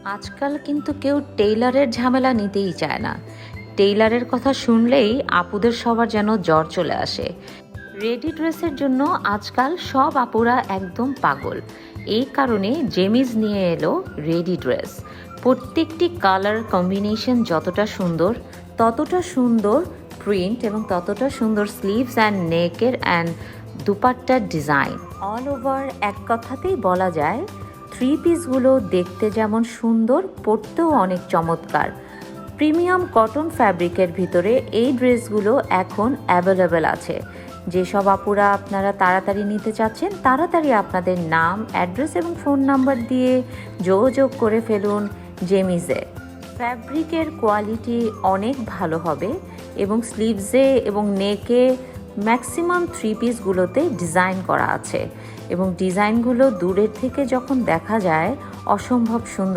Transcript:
আজকাল কিন্তু কেউ টেইলারের ঝামেলা নিতেই চায় না। টেইলারের কথা শুনলেই আপুদের সবার যেন জ্বর চলে আসে। রেডি ড্রেসের জন্য আজকাল সব আপুরা একদম পাগল। এই কারণে জেমিস নিয়ে এলো রেডি ড্রেস। প্রত্যেকটি কালার কম্বিনেশন যতটা সুন্দর, ততটা সুন্দর প্রিন্ট এবং ততটা সুন্দর স্লিভস অ্যান্ড নেকের অ্যান্ড দুপাট্টার ডিজাইন। অল ওভার এক কথাতেই বলা যায় থ্রি পিসগুলো দেখতে যেমন সুন্দর, পরতেও অনেক চমৎকার। প্রিমিয়াম কটন ফ্যাব্রিকের ভিতরে এই ড্রেসগুলো এখন অ্যাভেলেবেল আছে। যেসব আপুরা আপনারা তাড়াতাড়ি নিতে চাচ্ছেন, তাড়াতাড়ি আপনাদের নাম, অ্যাড্রেস এবং ফোন নাম্বার দিয়ে যোগাযোগ করে ফেলুন জেমিসে। ফ্যাব্রিকের কোয়ালিটি অনেক ভালো হবে এবং স্লিভসে এবং নেকে ম্যাক্সিমাম থ্রি পিসগুলোতে ডিজাইন করা আছে এবং ডিজাইনগুলো দূরের থেকে যখন দেখা যায় অসম্ভব সুন্দর।